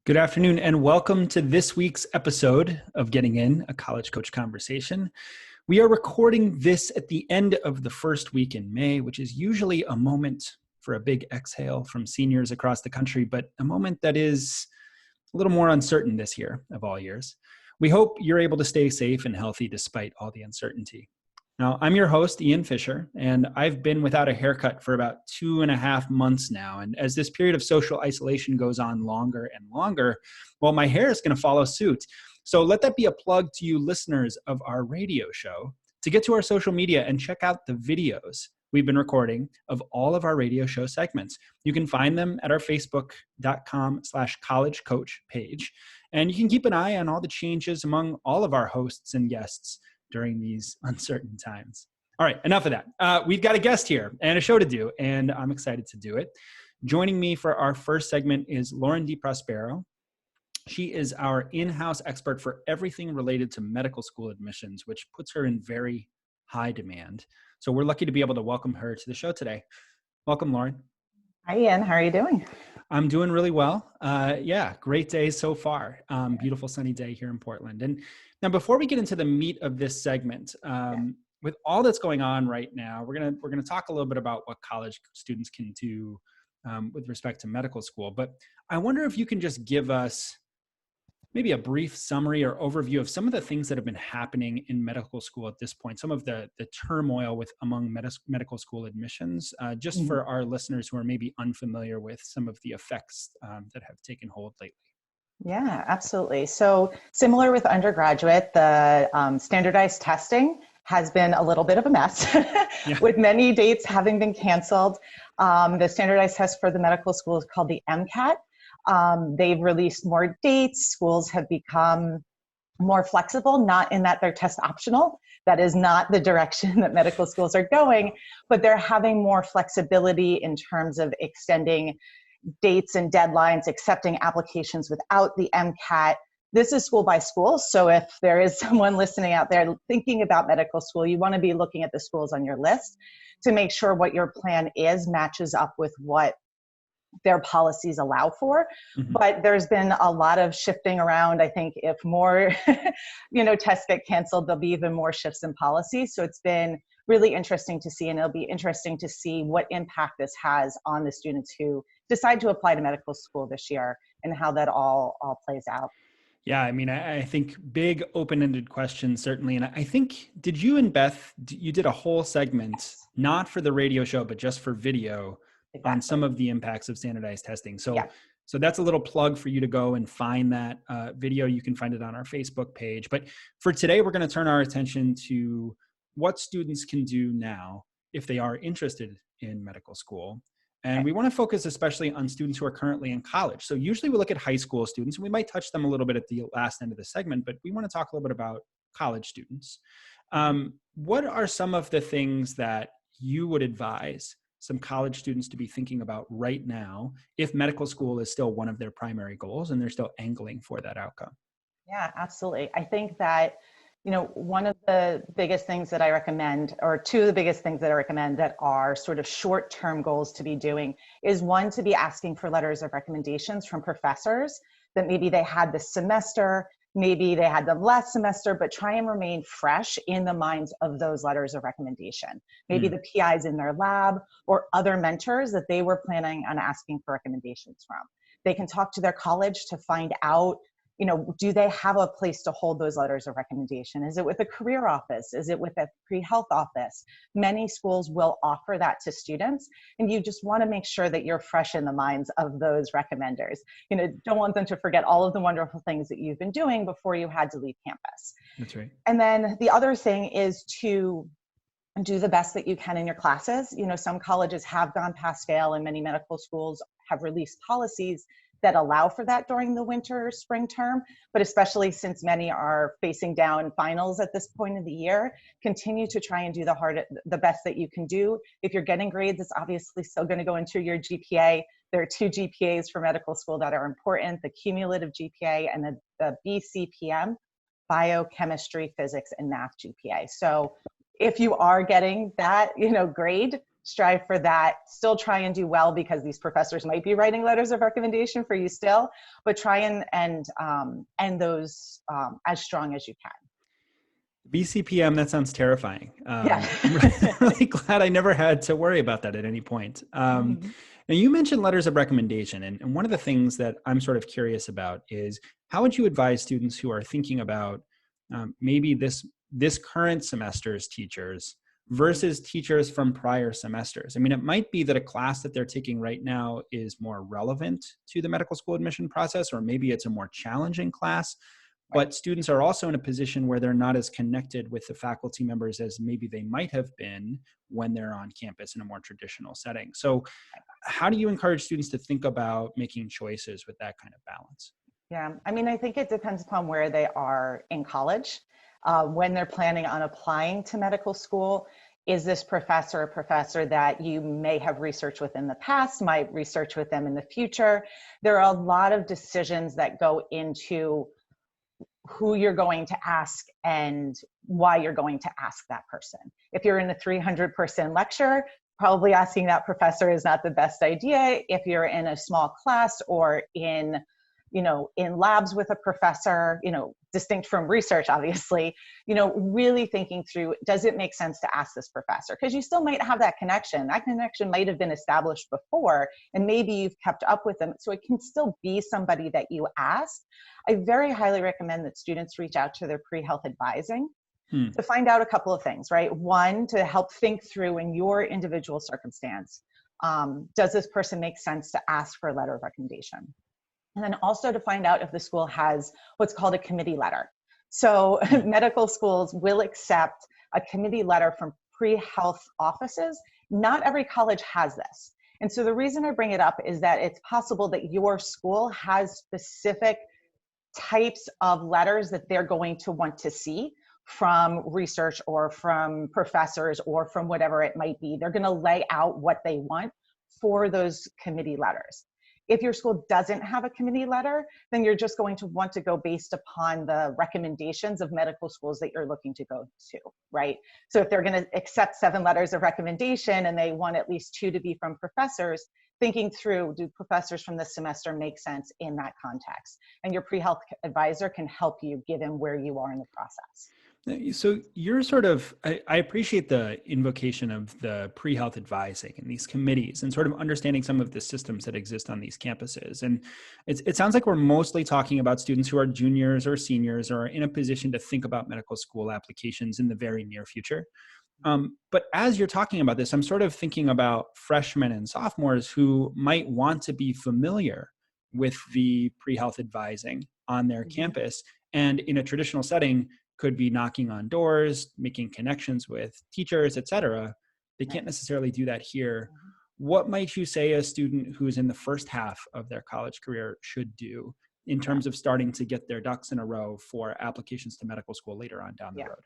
Good afternoon, and welcome to this week's episode of Getting In, a College Coach Conversation. We are recording this at the end of the first week in May, which is usually a moment for a big exhale from seniors across the country, but a moment that is a little more uncertain this year of all years. We hope you're able to stay safe and healthy despite all the uncertainty. Now, I'm your host, Ian Fisher, and I've been without a haircut for about 2.5 months now. And as this period of social isolation goes on longer and longer, well, my hair is going to follow suit. So let that be a plug to you listeners of our radio show to get to our social media and check out the videos we've been recording of all of our radio show segments. You can find them at our facebook.com/collegecoach page. And you can keep an eye on all the changes among all of our hosts and guests during these uncertain times. All right, enough of that. We've got a guest here and a show to do, and I'm excited to do it. Joining me for our first segment is Lauren DiProspero. She is our in-house expert for everything related to medical school admissions, which puts her in very high demand. So we're lucky to be able to welcome her to the show today. Welcome, Lauren. Hi, Ian. How are you doing? I'm doing really well. Yeah, great day so far. Beautiful sunny day here in Portland. And now, before we get into the meat of this segment, with all that's going on right now, we're gonna talk a little bit about what college students can do with respect to medical school. But I wonder if you can just give us maybe a brief summary or overview of some of the things that have been happening in medical school at this point, some of the turmoil among medical school admissions, just for our listeners who are maybe unfamiliar with some of the effects that have taken hold lately. Yeah, absolutely. So similar with undergraduate, the standardized testing has been a little bit of a mess with many dates having been canceled. The standardized test for the medical school is called the Mcat. They've released more dates. Schools have become more flexible, not in that they're test optional. That is not the direction that medical schools are going, but they're having more flexibility in terms of extending dates and deadlines, accepting applications without the Mcat. This is school by school. So if there is someone listening out there thinking about medical school, you want to be looking at the schools on your list to make sure what your plan is matches up with what their policies allow for. But there's been a lot of shifting around. I think if more, tests get canceled, there'll be even more shifts in policy. So it's been really interesting to see, and it'll be interesting to see what impact this has on the students who decide to apply to medical school this year and how that all plays out. Yeah, I mean, I think big open-ended questions, certainly. And I think, did you and Beth, you did a whole segment, not for the radio show, but just for video, on some of the impacts of standardized testing. So that's a little plug for you to go and find that video. You can find it on our Facebook page. But for today, we're going to turn our attention to what students can do now if they are interested in medical school. And we want to focus especially on students who are currently in college. So usually we look at high school students, and we might touch them a little bit at the last end of the segment, but we want to talk a little bit about college students. What are some of the things that you would advise some college students to be thinking about right now if medical school is still one of their primary goals and they're still angling for that outcome? Yeah, absolutely. I think that, one of the biggest things that I recommend, or two of the biggest things that I recommend that are sort of short-term goals to be doing, is one, to be asking for letters of recommendations from professors that maybe they had this semester, maybe they had them last semester, but try and remain fresh in the minds of those letters of recommendation. Maybe the PIs in their lab or other mentors that they were planning on asking for recommendations from. They can talk to their college to find out, do they have a place to hold those letters of recommendation? Is it with a career office? Is it with a pre-health office? Many schools will offer that to students, and you just want to make sure that you're fresh in the minds of those recommenders. Don't want them to forget all of the wonderful things that you've been doing before you had to leave campus. That's right. And then the other thing is to do the best that you can in your classes. Some colleges have gone pass fail, and many medical schools have released policies that allow for that during the winter, spring term, but especially since many are facing down finals at this point of the year, continue to try and do the best that you can do. If you're getting grades, it's obviously still going to go into your GPA. There are two GPAs for medical school that are important, the cumulative GPA and the BCPM, biochemistry, physics, and math GPA. So if you are getting that, grade, strive for that. Still try and do well, because these professors might be writing letters of recommendation for you still, but try and end those as strong as you can. BCPM, that sounds terrifying. Yeah. I'm really glad I never had to worry about that at any point. Mm-hmm. Now, you mentioned letters of recommendation, and one of the things that I'm sort of curious about is, how would you advise students who are thinking about maybe this current semester's teachers versus teachers from prior semesters? I mean, it might be that a class that they're taking right now is more relevant to the medical school admission process, or maybe it's a more challenging class. But students are also in a position where they're not as connected with the faculty members as maybe they might have been when they're on campus in a more traditional setting. So how do you encourage students to think about making choices with that kind of balance? Yeah, I mean, I think it depends upon where they are in college. When they're planning on applying to medical school, is this professor a professor that you may have researched with in the past, might research with them in the future? There are a lot of decisions that go into who you're going to ask and why you're going to ask that person. If you're in a 300-person lecture, probably asking that professor is not the best idea. If you're in a small class or in labs with a professor, distinct from research, obviously, really thinking through, does it make sense to ask this professor? Because you still might have that connection. That connection might have been established before, and maybe you've kept up with them. So it can still be somebody that you ask. I very highly recommend that students reach out to their pre-health advising to find out a couple of things, right? One, to help think through in your individual circumstance, does this person make sense to ask for a letter of recommendation? And then also to find out if the school has what's called a committee letter. So medical schools will accept a committee letter from pre-health offices. Not every college has this. And so the reason I bring it up is that it's possible that your school has specific types of letters that they're going to want to see from research or from professors or from whatever it might be. They're going to lay out what they want for those committee letters. If your school doesn't have a committee letter, then you're just going to want to go based upon the recommendations of medical schools that you're looking to go to, right? So if they're going to accept 7 letters of recommendation and they want at least 2 to be from professors, thinking through, do professors from this semester make sense in that context? And your pre-health advisor can help you given where you are in the process. So you're sort of, I appreciate the invocation of the pre-health advising and these committees and sort of understanding some of the systems that exist on these campuses. And it sounds like we're mostly talking about students who are juniors or seniors or are in a position to think about medical school applications in the very near future. But as you're talking about this, I'm sort of thinking about freshmen and sophomores who might want to be familiar with the pre-health advising on their campus, and in a traditional setting could be knocking on doors, making connections with teachers, et cetera. They can't necessarily do that here. What might you say a student who's in the first half of their college career should do in terms of starting to get their ducks in a row for applications to medical school later on down the road?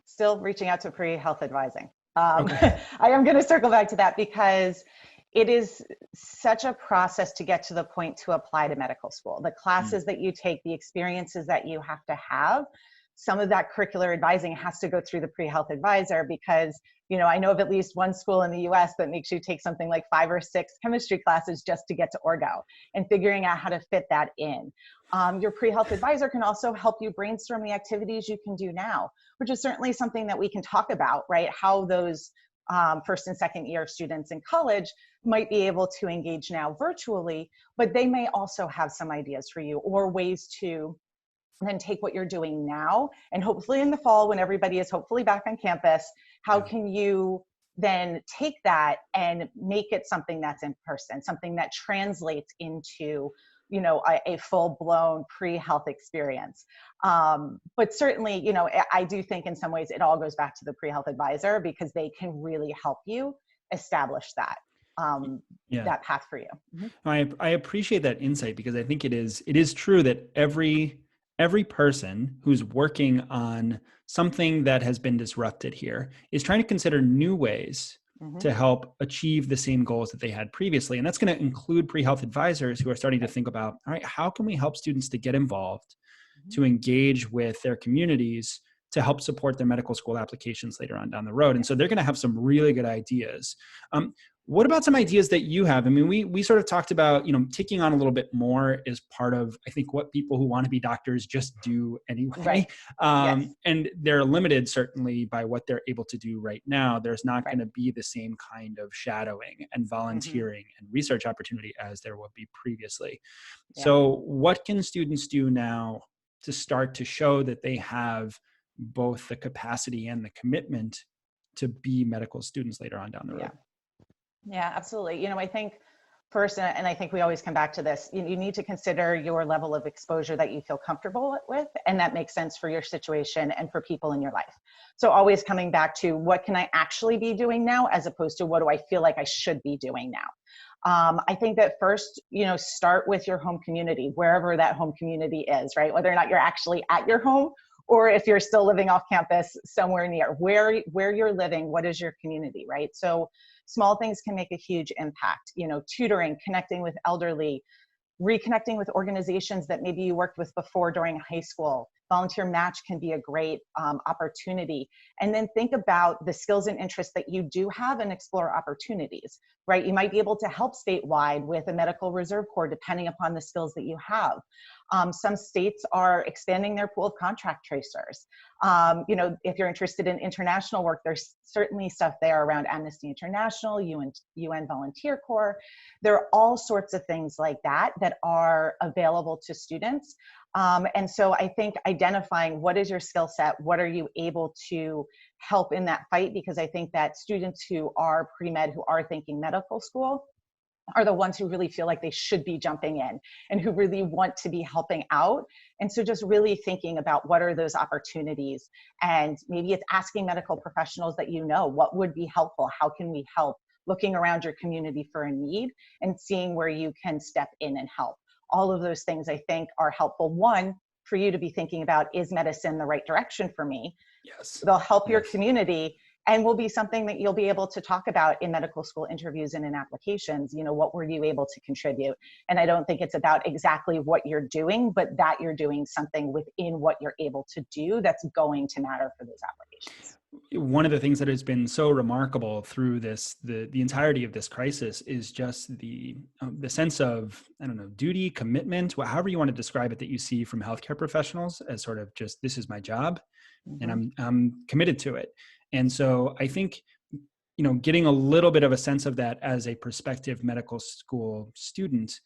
Still reaching out to pre-health advising. Okay. I am going to circle back to that because it is such a process to get to the point to apply to medical school. The classes that you take, the experiences that you have to have, some of that curricular advising has to go through the pre-health advisor because, I know of at least one school in the US that makes you take something like 5 or 6 chemistry classes just to get to orgo and figuring out how to fit that in. Your pre-health advisor can also help you brainstorm the activities you can do now, which is certainly something that we can talk about, right? How those first and second year students in college might be able to engage now virtually, but they may also have some ideas for you or ways to then take what you're doing now and hopefully in the fall when everybody is hopefully back on campus, how can you then take that and make it something that's in person, something that translates into a full-blown pre-health experience. But certainly, I do think in some ways it all goes back to the pre-health advisor because they can really help you establish that. That path for you. I appreciate that insight because I think it is true that every person who's working on something that has been disrupted here is trying to consider new ways to help achieve the same goals that they had previously. And that's going to include pre-health advisors who are starting to think about, all right, how can we help students to get involved, to engage with their communities, to help support their medical school applications later on down the road. And so they're going to have some really good ideas. What about some ideas that you have? I mean, we sort of talked about, taking on a little bit more is part of, I think, what people who want to be doctors just do anyway. Right. Yes. And they're limited certainly by what they're able to do right now. There's not Right. going to be the same kind of shadowing and volunteering and research opportunity as there would be previously. Yeah. So what can students do now to start to show that they have both the capacity and the commitment to be medical students later on down the road? Yeah, absolutely. I think first, and I think we always come back to this, you need to consider your level of exposure that you feel comfortable with, and that makes sense for your situation and for people in your life. So always coming back to what can I actually be doing now, as opposed to what do I feel like I should be doing now. I think that first, start with your home community, wherever that home community is, right? Whether or not you're actually at your home, or if you're still living off campus somewhere near where you're living, what is your community, right? So small things can make a huge impact. Tutoring, connecting with elderly, reconnecting with organizations that maybe you worked with before during high school. Volunteer match can be a great opportunity. And then think about the skills and interests that you do have and explore opportunities, right? You might be able to help statewide with a medical reserve corps, depending upon the skills that you have. Some states are expanding their pool of contract tracers. If you're interested in international work, there's certainly stuff there around Amnesty International, UN Volunteer Corps. There are all sorts of things like that that are available to students. And so I think identifying what is your skill set, what are you able to help in that fight? Because I think that students who are pre-med, who are thinking medical school, are the ones who really feel like they should be jumping in and who really want to be helping out. And so just really thinking about what are those opportunities, and maybe it's asking medical professionals that what would be helpful, how can we help, looking around your community for a need and seeing where you can step in and help. All of those things I think are helpful. One, for you to be thinking about, is medicine the right direction for me? Yes. They'll help your community, and will be something that you'll be able to talk about in medical school interviews and in applications. What were you able to contribute? And I don't think it's about exactly what you're doing, but that you're doing something within what you're able to do that's going to matter for those applications. One of the things that has been so remarkable through this, the entirety of this crisis, is just the sense of, I don't know, duty, commitment, however you want to describe it, that you see from healthcare professionals as sort of just, this is my job and I'm committed to it. And so I think, getting a little bit of a sense of that as a prospective medical school student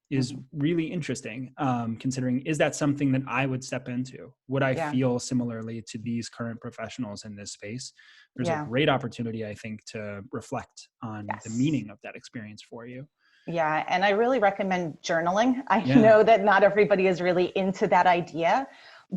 is really interesting, considering, is that something that I would step into? Would I feel similarly to these current professionals in this space? There's a great opportunity, I think, to reflect on the meaning of that experience for you. Yeah, and I really recommend journaling. I know that not everybody is really into that idea,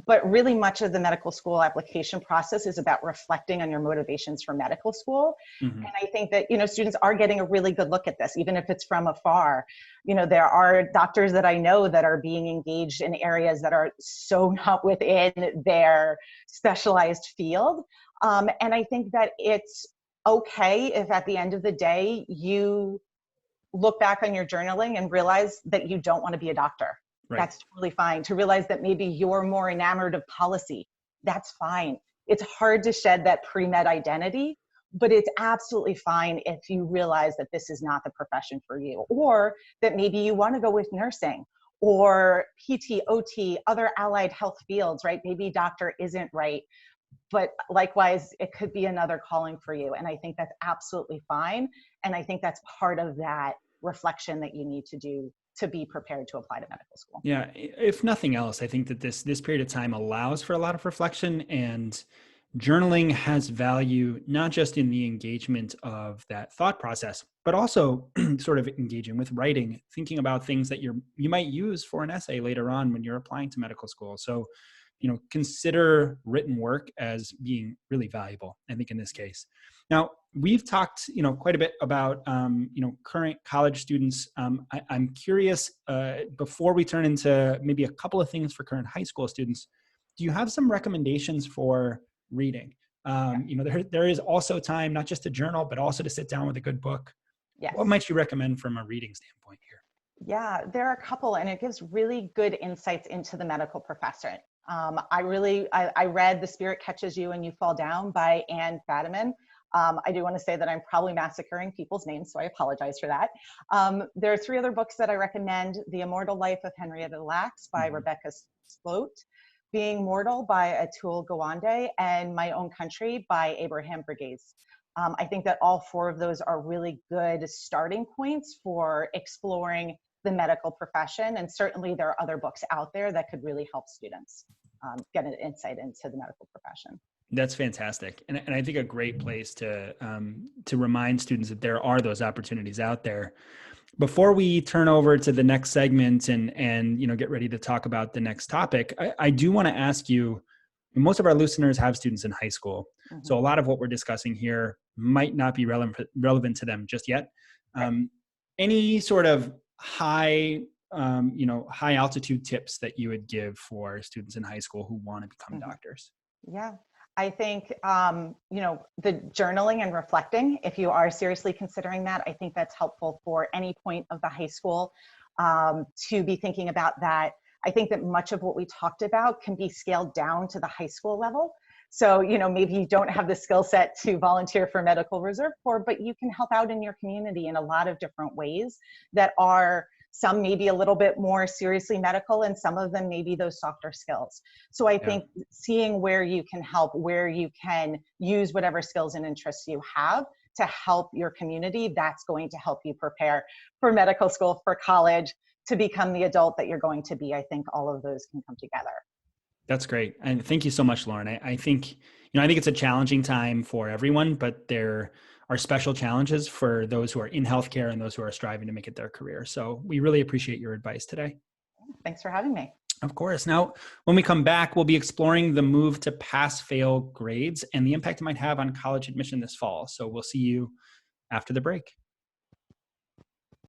but really much of the medical school application process is about reflecting on your motivations for medical school. And I think that, students are getting a really good look at this, even if it's from afar. There are doctors that I know that are being engaged in areas that are so not within their specialized field. And I think that it's okay if at the end of the day, you look back on your journaling and realize that you don't want to be a doctor. Right. That's totally fine. To realize that maybe you're more enamored of policy, that's fine. It's hard to shed that pre-med identity, but it's absolutely fine if you realize that this is not the profession for you, or that maybe you want to go with nursing or PT, OT, other allied health fields, right? Maybe doctor isn't right, but likewise, it could be another calling for you. And I think that's absolutely fine. And I think that's part of that reflection that you need to do to be prepared to apply to medical school. Yeah, if nothing else, I think that this period of time allows for a lot of reflection, and journaling has value, not just in the engagement of that thought process, but also sort of engaging with writing, thinking about things that you might use for an essay later on when you're applying to medical school. So, consider written work as being really valuable, I think, in this case. Now, we've talked, quite a bit about, current college students. I'm curious, before we turn into maybe a couple of things for current high school students, do you have some recommendations for reading? There is also time, not just to journal, but also to sit down with a good book. Yes. What might you recommend from a reading standpoint here? Yeah, there are a couple, and it gives really good insights into the medical profession. I read The Spirit Catches You and You Fall Down by Anne Fadiman. I do want to say that I'm probably massacring people's names, so I apologize for that. There are 3 other books that I recommend: The Immortal Life of Henrietta Lacks by Rebecca Sloat, Being Mortal by Atul Gawande, and My Own Country by Abraham Verghese. I think that all 4 of those are really good starting points for exploring the medical profession. And certainly there are other books out there that could really help students get an insight into the medical profession. That's fantastic. And I think a great place to remind students that there are those opportunities out there. Before we turn over to the next segment and get ready to talk about the next topic, I do want to ask you, most of our listeners have students in high school. Mm-hmm. So a lot of what we're discussing here might not be relevant to them just yet. Right. Any sort of high altitude tips that you would give for students in high school who want to become doctors? Yeah. I think, the journaling and reflecting, if you are seriously considering that, I think that's helpful for any point of the high school to be thinking about that. I think that much of what we talked about can be scaled down to the high school level. So, maybe you don't have the skill set to volunteer for Medical Reserve Corps, but you can help out in your community in a lot of different ways that are some maybe a little bit more seriously medical, and some of them maybe those softer skills. So I think seeing where you can help, where you can use whatever skills and interests you have to help your community, that's going to help you prepare for medical school, for college, to become the adult that you're going to be. I think all of those can come together. That's great. And thank you so much, Lauren. I think it's a challenging time for everyone, but there are special challenges for those who are in healthcare and those who are striving to make it their career. So we really appreciate your advice today. Thanks for having me. Of course. Now, when we come back, we'll be exploring the move to pass-fail grades and the impact it might have on college admission this fall. So we'll see you after the break.